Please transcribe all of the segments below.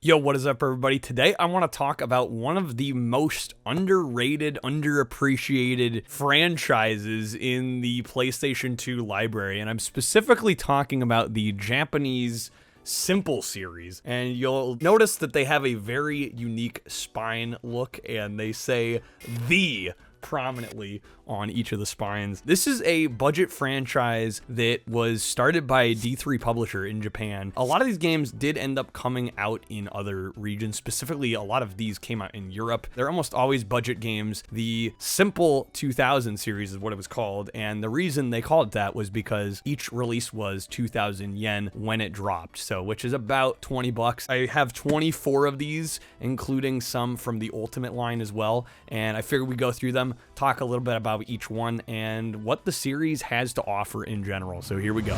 Yo, what is up, everybody? Today, I want to talk about one of the most underrated, underappreciated franchises in the PlayStation 2 library, and I'm specifically talking about the Japanese Simple series. And you'll notice that they have a very unique spine look, and they say "the" prominently on each of the spines. This is a budget franchise that was started by a D3 publisher in Japan. A lot of these games did end up coming out in other regions. Specifically, a lot of these came out in Europe. They're almost always budget games. The Simple 2000 series is what it was called, and the reason they called it that was because each release was 2,000 yen when it dropped, so which is about 20 bucks. I have 24 of these, including some from the Ultimate line as well, and I figured we'd go through them, talk a little bit about each one and what the series has to offer in general. So here we go.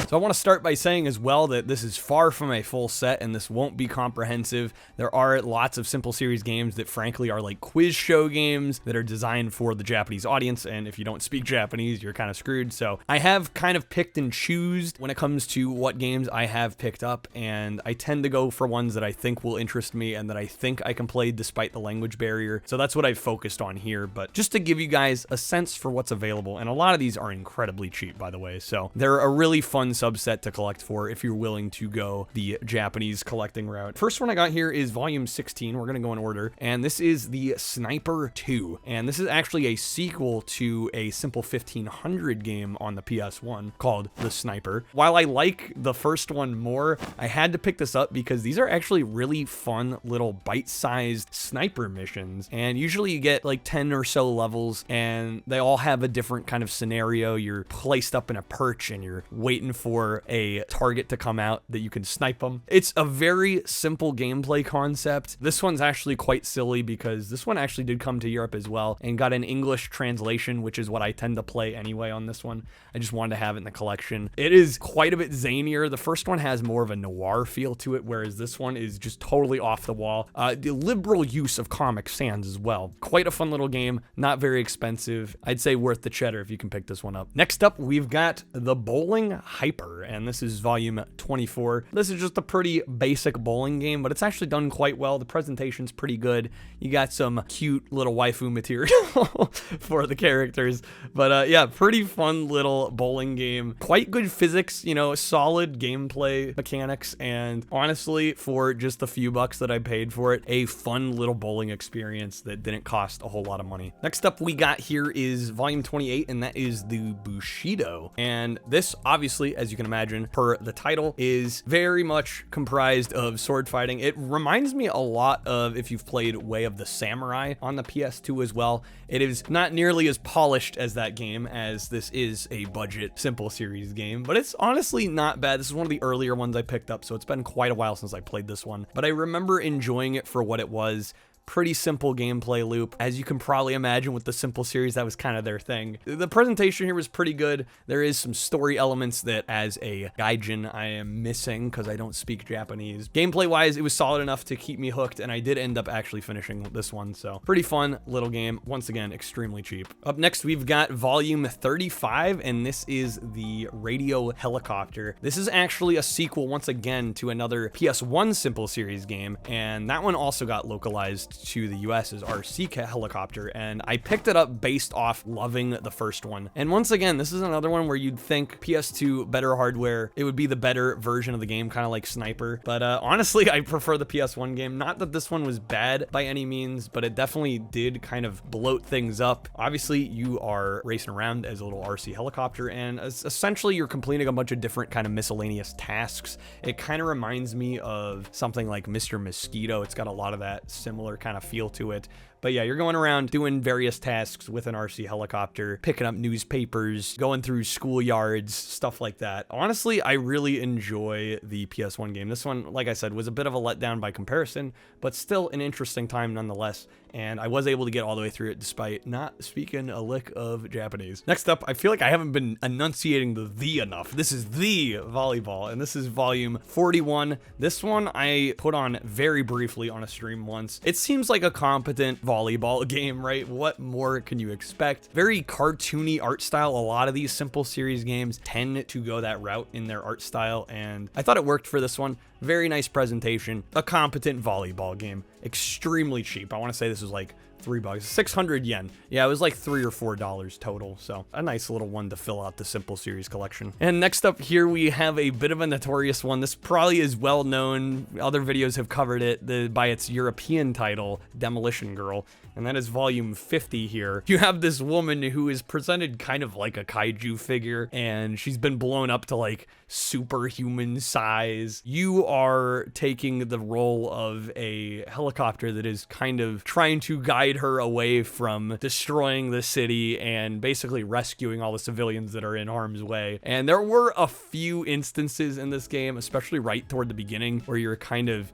So I want to start by saying as well that this is far from a full set and this won't be comprehensive. There are lots of Simple series games that frankly are like quiz show games that are designed for the Japanese audience, and if you don't speak Japanese, you're kind of screwed. So I have kind of picked and choosed when it comes to what games I have picked up, and I tend to go for ones that I think will interest me and that I think I can play despite the language barrier. So that's what I've focused on here, but just to give you guys a sense for what's available, and a lot of these are incredibly cheap, by the way. So they're a really fun subset to collect for if you're willing to go the Japanese collecting route. First one I got here is volume 16. We're gonna go in order, and this is the Sniper 2, and this is actually a sequel to a Simple 1500 game on the PS1 called The Sniper. While I like the first one more, I had to pick this up because these are actually really fun little bite-sized sniper missions, and usually you get like 10 or so levels, and they all have a different kind of scenario. You're placed up in a perch and you're waiting for a target to come out that you can snipe them. It's a very simple gameplay concept. This one's actually quite silly because this one actually did come to Europe as well and got an English translation, which is what I tend to play anyway on this one. I just wanted to have it in the collection. It is quite a bit zanier. The first one has more of a noir feel to it, whereas this one is just totally off the wall. The liberal use of Comic Sans as well. Quite a fun little game, not very expensive. I'd say worth the cheddar if you can pick this one up. Next up, we've got the Bowling Hyper, and this is volume 24. This is just a pretty basic bowling game, but it's actually done quite well. The presentation's pretty good. You got some cute little waifu material for the characters, but yeah, pretty fun little bowling game. Quite good physics, you know, solid gameplay mechanics, and honestly, for just the few bucks that I paid for it, a fun little bowling experience that didn't cost a whole lot of money. Next up we got here is volume 28, and that is the Bushido, and this obviously, as you can imagine, per the title, is very much comprised of sword fighting. It reminds me a lot of if you've played Way of the Samurai on the PS2 as well. It is not nearly as polished as that game, as this is a budget Simple series game, but it's honestly not bad. This is one of the earlier ones I picked up, so it's been quite a while since I played this one, but I remember enjoying it for what it was. Pretty simple gameplay loop. As you can probably imagine with the Simple series, that was kind of their thing. The presentation here was pretty good. There is some story elements that as a gaijin I am missing because I don't speak Japanese. Gameplay wise, it was solid enough to keep me hooked, and I did end up actually finishing this one, so pretty fun little game. Once again, extremely cheap. Up next, we've got volume 35, and this is the Radio Helicopter. This is actually a sequel once again to another PS1 Simple series game, and that one also got localized to the US as RC Helicopter, and I picked it up based off loving the first one. And once again, this is another one where you'd think PS2 better hardware, it would be the better version of the game, kind of like Sniper, but honestly I prefer the PS1 game. Not that this one was bad by any means, but it definitely did kind of bloat things up. Obviously you are racing around as a little RC helicopter, and essentially you're completing a bunch of different kind of miscellaneous tasks. It kind of reminds me of something like Mr. Mosquito. It's got a lot of that similar kind of feel to it. But yeah, you're going around doing various tasks with an RC helicopter, picking up newspapers, going through schoolyards, stuff like that. Honestly, I really enjoy the PS1 game. This one, like I said, was a bit of a letdown by comparison, but still an interesting time nonetheless. And I was able to get all the way through it despite not speaking a lick of Japanese. Next up, I feel like I haven't been enunciating the enough. This is the Volleyball, and this is volume 41. This one I put on very briefly on a stream once. It seems like a competent volleyball game, right? What more can you expect? Very cartoony art style. A lot of these simple series games tend to go that route in their art style, and I thought it worked for this one. Very nice presentation, a competent volleyball game, extremely cheap. I want to say this was like $3, 600 yen. Yeah, it was like $3 or $4 total. So a nice little one to fill out the simple series collection. And next up here, we have a bit of a notorious one. This probably is well known. Other videos have covered it by its European title, Demolition Girl. And that is volume 50 here. You have this woman who is presented kind of like a kaiju figure, and she's been blown up to like superhuman size. You are taking the role of a helicopter that is kind of trying to guide her away from destroying the city and basically rescuing all the civilians that are in harm's way. And there were a few instances in this game, especially right toward the beginning, where you're kind of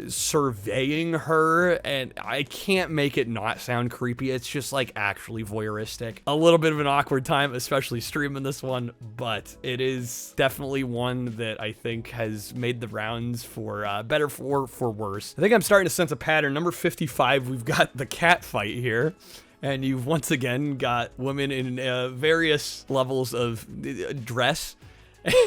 surveying her, and I can't make it not sound creepy. It's just like actually voyeuristic. A little bit of an awkward time, especially streaming this one, but it is definitely one that I think has made the rounds for better for worse. I think I'm starting to sense a pattern. Number 55, we've got the cat fight here. And you've once again got women in various levels of dress.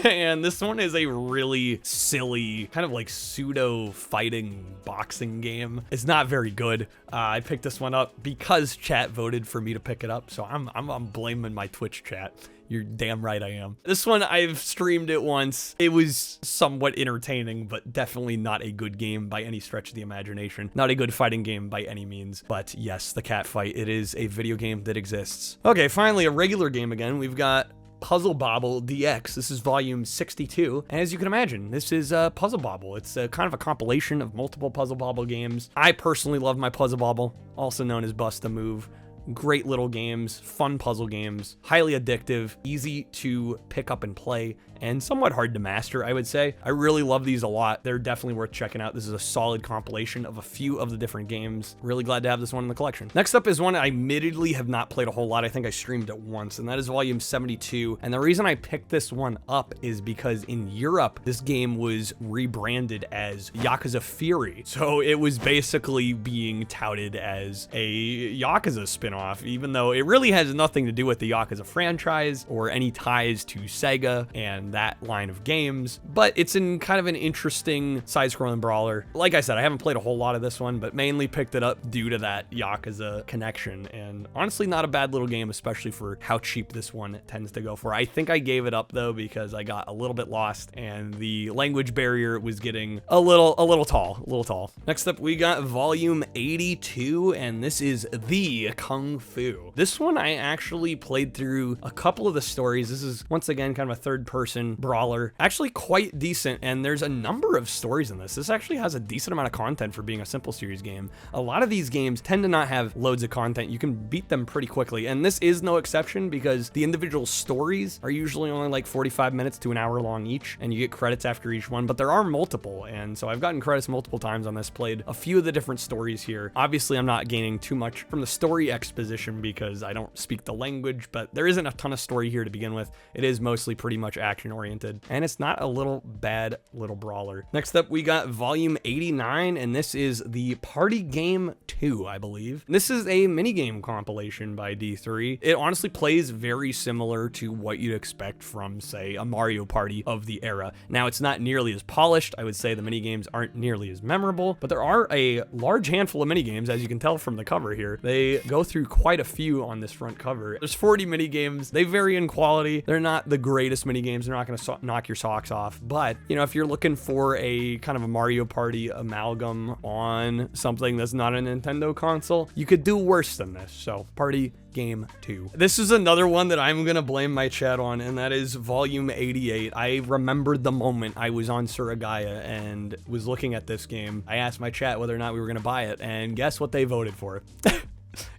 And this one is a really silly, kind of like pseudo fighting boxing game. It's not very good. I picked this one up because chat voted for me to pick it up. So I'm blaming my Twitch chat. You're damn right I am. This one, I've streamed it once. It was somewhat entertaining, but definitely not a good game by any stretch of the imagination. Not a good fighting game by any means. But yes, the cat fight, it is a video game that exists. Okay, finally, a regular game again. We've got Puzzle Bobble DX. This is volume 62. And as you can imagine, this is Puzzle Bobble. It's kind of a compilation of multiple Puzzle Bobble games. I personally love my Puzzle Bobble, also known as Bust a Move. Great little games, fun puzzle games, highly addictive, easy to pick up and play, and somewhat hard to master, I would say. I really love these a lot. They're definitely worth checking out. This is a solid compilation of a few of the different games. Really glad to have this one in the collection. Next up is one I admittedly have not played a whole lot. I think I streamed it once, and that is volume 72. And the reason I picked this one up is because in Europe, this game was rebranded as Yakuza Fury. So it was basically being touted as a Yakuza spin-off, even though it really has nothing to do with the Yakuza franchise or any ties to Sega and that line of games, but it's in kind of an interesting side-scrolling brawler. Like I said, I haven't played a whole lot of this one, but mainly picked it up due to that Yakuza connection, and honestly not a bad little game, especially for how cheap this one tends to go for. I think I gave it up though because I got a little bit lost and the language barrier was getting a little tall. Next up, we got volume 82, and this is The Kung Fu. This one I actually played through a couple of the stories. This is once again kind of a third-person brawler, actually quite decent, and there's a number of stories in this. This actually has a decent amount of content for being a simple series game. A lot of these games tend to not have loads of content. You can beat them pretty quickly, and this is no exception because the individual stories are usually only like 45 minutes to an hour long each, and you get credits after each one, but there are multiple, and so I've gotten credits multiple times on this, played a few of the different stories here. Obviously, I'm not gaining too much from the story exposition because I don't speak the language, but there isn't a ton of story here to begin with. It is mostly pretty much action oriented, and it's not a little bad little brawler. Next up, we got volume 89, and this is the Party Game 2, I believe. This is a minigame compilation by D3. It honestly plays very similar to what you'd expect from, say, a Mario Party of the era. Now, it's not nearly as polished. I would say the minigames aren't nearly as memorable, but there are a large handful of minigames, as you can tell from the cover here. They go through quite a few on this front cover. There's 40 minigames. They vary in quality. They're not the greatest minigames. They're not going to knock your socks off, but you know, if you're looking for a kind of a Mario Party amalgam on something that's not a Nintendo console, you could do worse than this. So Party Game 2. This is another one that I'm gonna blame my chat on, and that is volume 88. I remembered the moment I was on Suragaya and was looking at this game. I asked my chat whether or not we were gonna buy it, and guess what they voted for?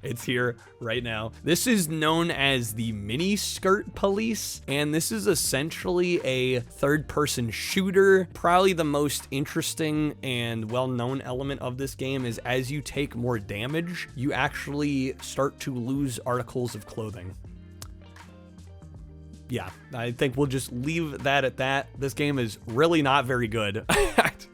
It's here right now. This is known as the Miniskirt Police, and this is essentially a third-person shooter. Probably the most interesting and well-known element of this game is as you take more damage, you actually start to lose articles of clothing. Yeah, I think we'll just leave that at that. This game is really not very good.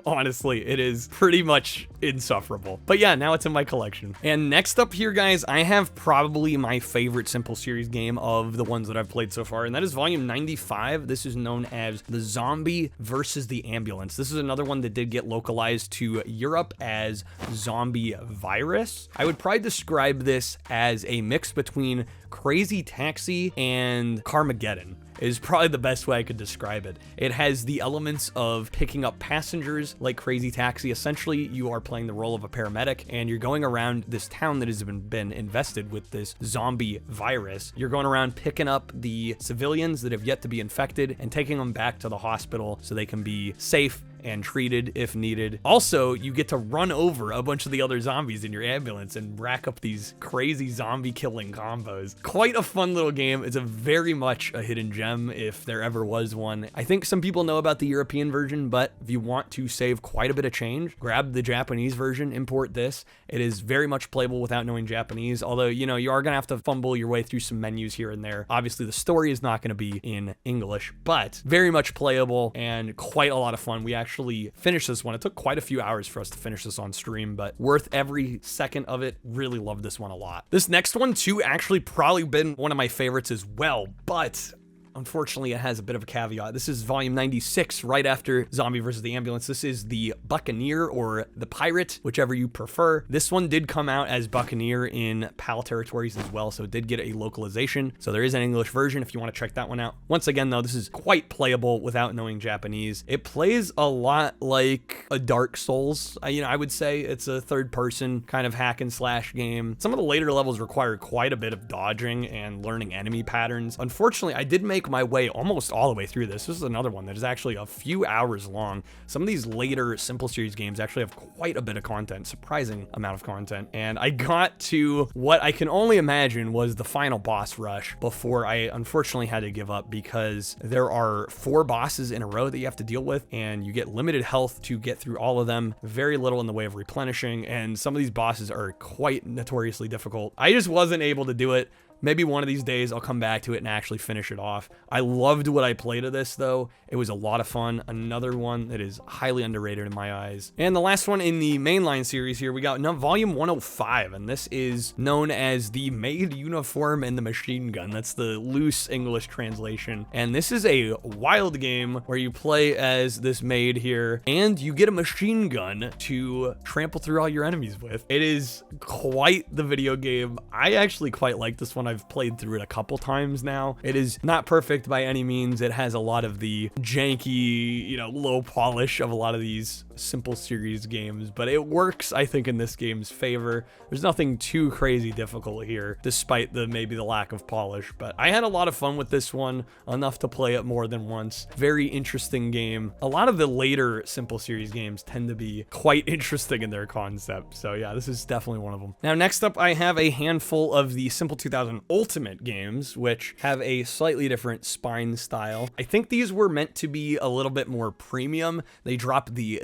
Honestly, it is pretty much insufferable. But yeah, now it's in my collection. And next up here, guys, I have probably my favorite Simple Series game of the ones that I've played so far, and that is volume 95. This is known as The Zombie versus the Ambulance. This is another one that did get localized to Europe as Zombie Virus. I would probably describe this as a mix between Crazy Taxi and Carmageddon is probably the best way I could describe it. It has the elements of picking up passengers like Crazy Taxi. Essentially, you are playing the role of a paramedic and you're going around this town that has been invested with this zombie virus. You're going around picking up the civilians that have yet to be infected and taking them back to the hospital so they can be safe and treated if needed. Also, you get to run over a bunch of the other zombies in your ambulance and rack up these crazy zombie killing combos. Quite a fun little game. It's a very much a hidden gem if there ever was one. I think some people know about the European version, but if you want to save quite a bit of change, grab the Japanese version, import this. It is very much playable without knowing Japanese, although, you know, you are gonna have to fumble your way through some menus here and there. Obviously, the story is not gonna be in English, but very much playable and quite a lot of fun. We actually finished this one. It took quite a few hours for us to finish this on stream, but worth every second of it. Really love this one a lot. This next one too actually probably been one of my favorites as well, but unfortunately, it has a bit of a caveat. This is volume 96, right after Zombie versus the Ambulance. This is the Buccaneer or the Pirate, whichever you prefer. This one did come out as Buccaneer in PAL territories as well, so it did get a localization. So there is an English version if you want to check that one out. Once again, though, this is quite playable without knowing Japanese. It plays a lot like a Dark Souls. I would say it's a third-person kind of hack and slash game. Some of the later levels require quite a bit of dodging and learning enemy patterns. Unfortunately, I did make my way almost all the way through this. This is another one that is actually a few hours long. Some of these later Simple Series games actually have quite a bit of content, surprising amount of content. And I got to what I can only imagine was the final boss rush before I unfortunately had to give up, because there are 4 bosses in a row that you have to deal with and you get limited health to get through all of them, very little in the way of replenishing, and some of these bosses are quite notoriously difficult. I just wasn't able to do it. Maybe one of these days I'll come back to it and actually finish it off. I loved what I played of this though. It was a lot of fun. Another one that is highly underrated in my eyes. And the last one in the mainline series here, we got volume 105, and this is known as the Maid Uniform and the Machine Gun. That's the loose English translation. And this is a wild game where you play as this maid here and you get a machine gun to trample through all your enemies with. It is quite the video game. I actually quite like this one. I've played through it a couple times now. It is not perfect by any means. It has a lot of the janky, low polish of a lot of these Simple Series games, but it works, I think, in this game's favor. There's nothing too crazy difficult here, despite maybe the lack of polish, but I had a lot of fun with this one, enough to play it more than once. Very interesting game. A lot of the later Simple Series games tend to be quite interesting in their concept, so yeah, this is definitely one of them. Now, next up, I have a handful of the Simple 2000 Ultimate games, which have a slightly different spine style. I think these were meant to be a little bit more premium. They drop the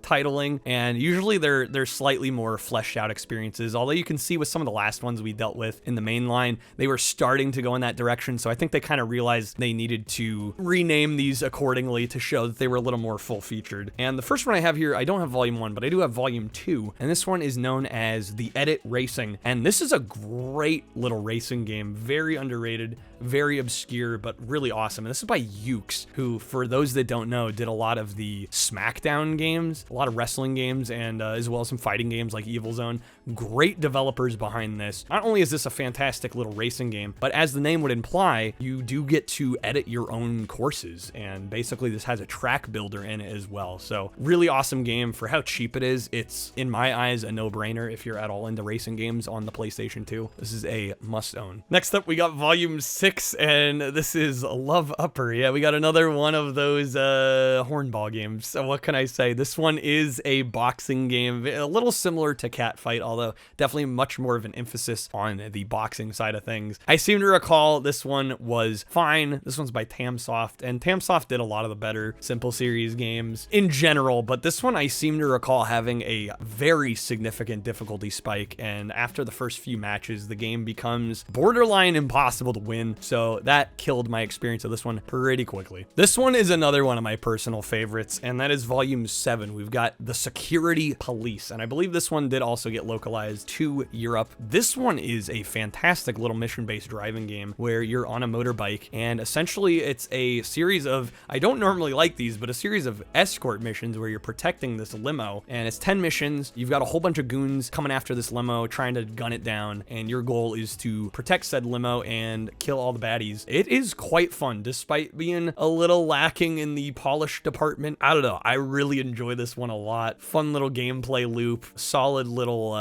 titling, and usually they're slightly more fleshed out experiences, although you can see with some of the last ones we dealt with in the main line, they were starting to go in that direction, so I think they kind of realized they needed to rename these accordingly to show that they were a little more full-featured. And the first one I have here, I don't have volume 1, but I do have volume 2, and this one is known as the Edit Racing, and this is a great little racing game, very underrated, very obscure, but really awesome. And this is by Yuke's, who, for those that don't know, did a lot of the SmackDown games, a lot of wrestling games, and as well as some fighting games like Evil Zone. Great developers behind this. Not only is this a fantastic little racing game, but as the name would imply, you do get to edit your own courses, and basically this has a track builder in it as well. So really awesome game. For how cheap it is, it's, in my eyes, a no-brainer if you're at all into racing games on the PlayStation 2. This is a must-own. Next up, we got volume 6, and this is Love Upper. Yeah, we got another one of those hornball games. So what can I say? This one is a boxing game, a little similar to Catfight, although definitely much more of an emphasis on the boxing side of things. I seem to recall this one was fine. This one's by Tamsoft, and Tamsoft did a lot of the better Simple Series games in general, but this one I seem to recall having a very significant difficulty spike, and after the first few matches, the game becomes borderline impossible to win. one, so that killed my experience of this one pretty quickly. This one is another one of my personal favorites, and that is volume 7. We've got the Security Police, and I believe this one did also get localized to Europe. This one is a fantastic little mission-based driving game where you're on a motorbike, and essentially it's a series of, I don't normally like these, but a series of escort missions where you're protecting this limo, and it's 10 missions. You've got a whole bunch of goons coming after this limo, trying to gun it down, and your goal is to protect said limo and kill all the baddies. It is quite fun, despite being a little lacking in the polish department. I don't know, I really enjoy this one a lot. Fun little gameplay loop, solid little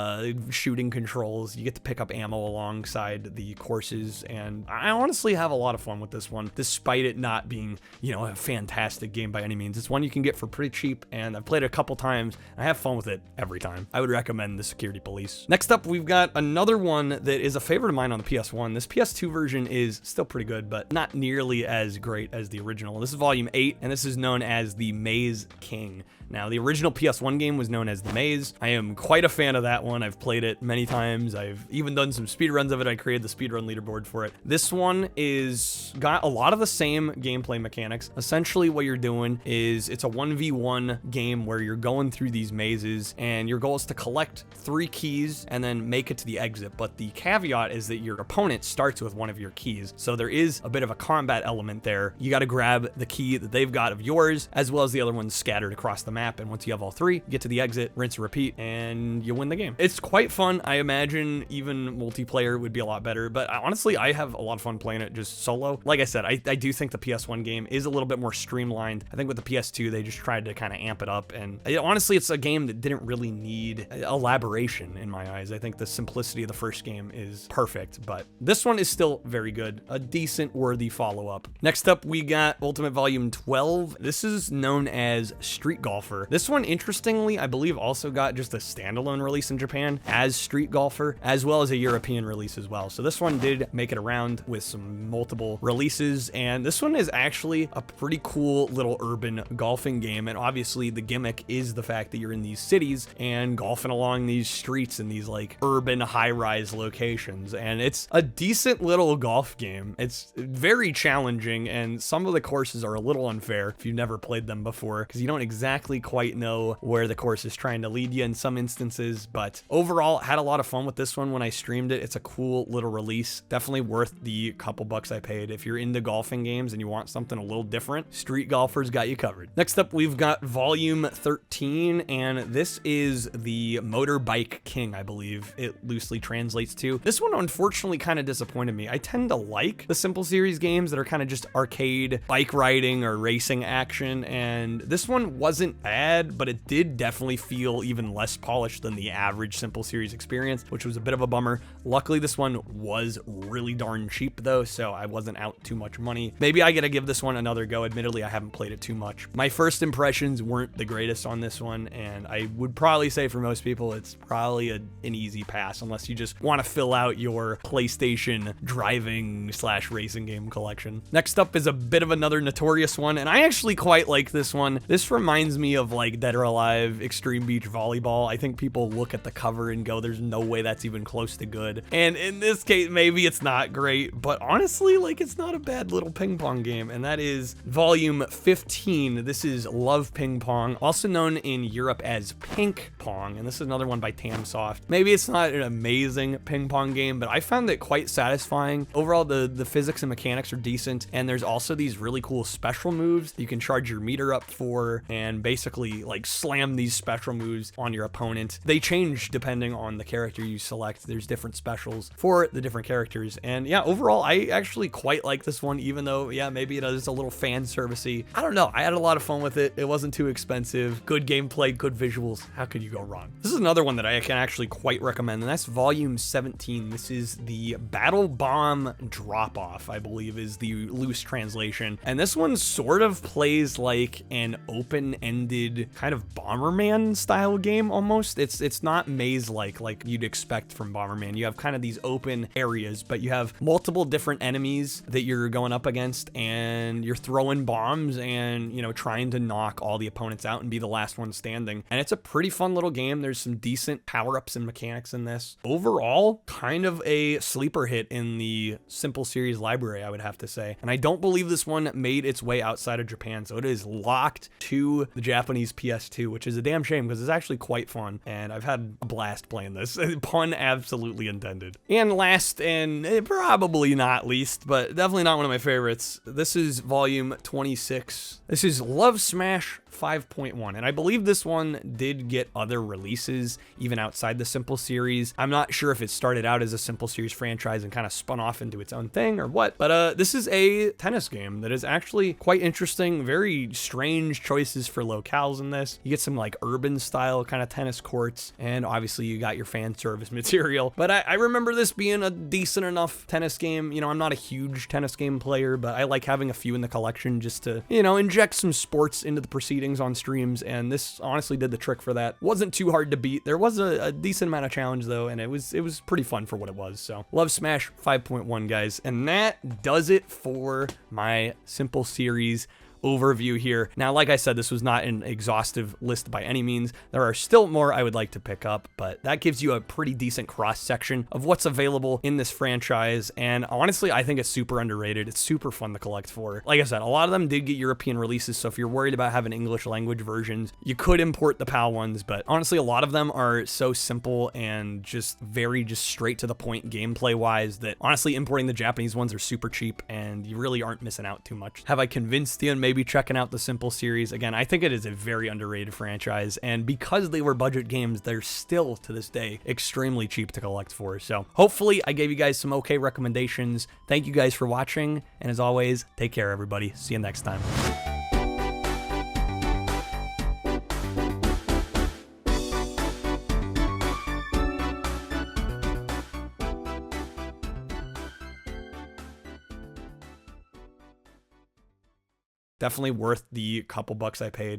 shooting controls. You get to pick up ammo alongside the courses, and I honestly have a lot of fun with this one, despite it not being, you know, a fantastic game by any means. It's one you can get for pretty cheap, and I've played it a couple times. I have fun with it every time. I would recommend the Security Police. Next up, we've got another one that is a favorite of mine on the PS1. This PS2 version is still pretty good, but not nearly as great as the original. This is volume 8, and this is known as the Maid King. Now, the original PS1 game was known as The Maze. I am quite a fan of that one. I've played it many times. I've even done some speedruns of it. I created the speedrun leaderboard for it. This one is got a lot of the same gameplay mechanics. Essentially, what you're doing is it's a 1v1 game where you're going through these mazes, and your goal is to collect 3 keys and then make it to the exit. But the caveat is that your opponent starts with one of your keys. So there is a bit of a combat element there. You got to grab the key that they've got of yours, as well as the other ones scattered across the map. And once you have all 3, you get to the exit, rinse and repeat, and you win the game. It's quite fun. I imagine even multiplayer would be a lot better, but honestly, I have a lot of fun playing it just solo. Like I said, I do think the PS1 game is a little bit more streamlined. I think with the PS2, they just tried to kind of amp it up, and honestly, it's a game that didn't really need elaboration in my eyes. I think the simplicity of the first game is perfect, but this one is still very good. A decent, worthy follow-up. Next up, we got Ultimate Volume 12. This is known as Street Golfer. This one, interestingly, I believe also got just a standalone release in Japan as Street Golfer, as well as a European release as well. So this one did make it around with some multiple releases, and this one is actually a pretty cool little urban golfing game. And obviously the gimmick is the fact that you're in these cities and golfing along these streets in these like urban high-rise locations, and it's a decent little golf game. It's very challenging, and some of the courses are a little unfair if you've never played them before, because you don't exactly quite know where the course is trying to lead you in some instances. But overall, had a lot of fun with this one when I streamed it. It's a cool little release, definitely worth the couple bucks I paid. If you're into golfing games and you want something a little different, Street Golfer's got you covered. Next up, we've got volume 13, and this is the Motorbike King, I believe it loosely translates to. This one unfortunately kind of disappointed me. I tend to like the simple series games that are kind of just arcade bike riding or racing action, and this one wasn't bad, but it did definitely feel even less polished than the average simple series experience, which was a bit of a bummer. Luckily, this one was really darn cheap though, so I wasn't out too much money. Maybe I gotta give this one another go. Admittedly, I haven't played it too much. My first impressions weren't the greatest on this one, and I would probably say for most people, it's probably an easy pass unless you just want to fill out your PlayStation driving / racing game collection. Next up is a bit of another notorious one, and I actually quite like this one. This reminds me of like Dead or Alive Extreme Beach Volleyball. I think people look at the cover and go, there's no way that's even close to good. And in this case, maybe it's not great, but honestly, like, it's not a bad little ping pong game. And that is volume 15. This is Love Ping Pong, also known in Europe as Pink Pong. And this is another one by Tamsoft. Maybe it's not an amazing ping pong game, but I found it quite satisfying. Overall, the physics and mechanics are decent. And there's also these really cool special moves you can charge your meter up for, and basically like slam these special moves on your opponent. They change depending on the character you select. There's different specials for the different characters. And yeah, overall, I actually quite like this one, even though, yeah, maybe it is a little fan servicey. I don't know. I had a lot of fun with it. It wasn't too expensive. Good gameplay, good visuals. How could you go wrong? This is another one that I can actually quite recommend, and that's volume 17. This is the Battle Bomb Drop-Off, I believe is the loose translation. And this one sort of plays like an open-ended kind of Bomberman style game almost. It's not maze-like you'd expect from Bomberman. You have kind of these open areas, but you have multiple different enemies that you're going up against, and you're throwing bombs and, you know, trying to knock all the opponents out and be the last one standing. And it's a pretty fun little game. There's some decent power-ups and mechanics in this. Overall, kind of a sleeper hit in the simple series library, I would have to say. And I don't believe this one made its way outside of Japan, so it is locked to the Japanese PS2, which is a damn shame because it's actually quite fun, and I've had a blast playing this. Pun absolutely intended. And last, and probably not least, but definitely not one of my favorites, this is volume 26. This is Love Smash 5.1, and I believe this one did get other releases even outside the Simple series. I'm not sure if it started out as a Simple series franchise and kind of spun off into its own thing or what, but this is a tennis game that is actually quite interesting. Very strange choices for locales in this. You get some like urban style kind of tennis courts, and obviously you got your fan service material, but I remember this being a decent enough tennis game. You know, I'm not a huge tennis game player, but I like having a few in the collection just to, you know, inject some sports into the proceedings on streams, and this honestly did the trick for that. Wasn't too hard to beat. There was a decent amount of challenge though, and it was pretty fun for what it was. So Love Smash 5.1, guys, and that does it for my Simple series overview here. Now, like I said, this was not an exhaustive list by any means. There are still more I would like to pick up, but that gives you a pretty decent cross section of what's available in this franchise. And honestly, I think it's super underrated. It's super fun to collect for. Like I said, a lot of them did get European releases, so if you're worried about having English language versions, you could import the PAL ones, but honestly, a lot of them are so simple and just very straight to the point gameplay wise that honestly importing the Japanese ones are super cheap and you really aren't missing out too much. Have I convinced you and maybe checking out the Simple series? Again, I think it is a very underrated franchise, and because they were budget games, they're still to this day extremely cheap to collect for. So hopefully I gave you guys some okay recommendations. Thank you guys for watching, and as always, take care everybody. See you next time. Definitely worth the couple bucks I paid.